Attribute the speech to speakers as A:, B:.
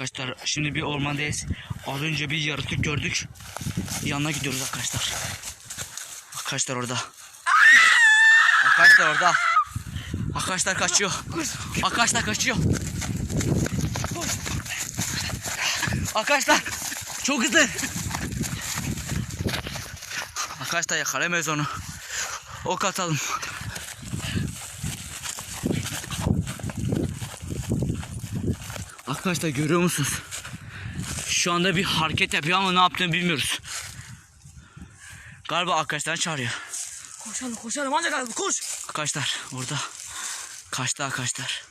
A: Arkadaşlar şimdi bir ormandayız. Az önce bir yaratık gördük. Yanına gidiyoruz arkadaşlar. Arkadaşlar orada. Arkadaşlar orada. Arkadaşlar kaçıyor. Arkadaşlar kaçıyor. Arkadaşlar çok hızlı. Arkadaşlar yakalayamayız onu. Ok atalım. Arkadaşlar görüyor musunuz? Şu anda bir hareket yapıyor ama ne yaptığını bilmiyoruz. Galiba arkadaşlar çağırıyor.
B: Koşalım koşalım ancak koş.
A: Arkadaşlar orada. Kaçtı arkadaşlar.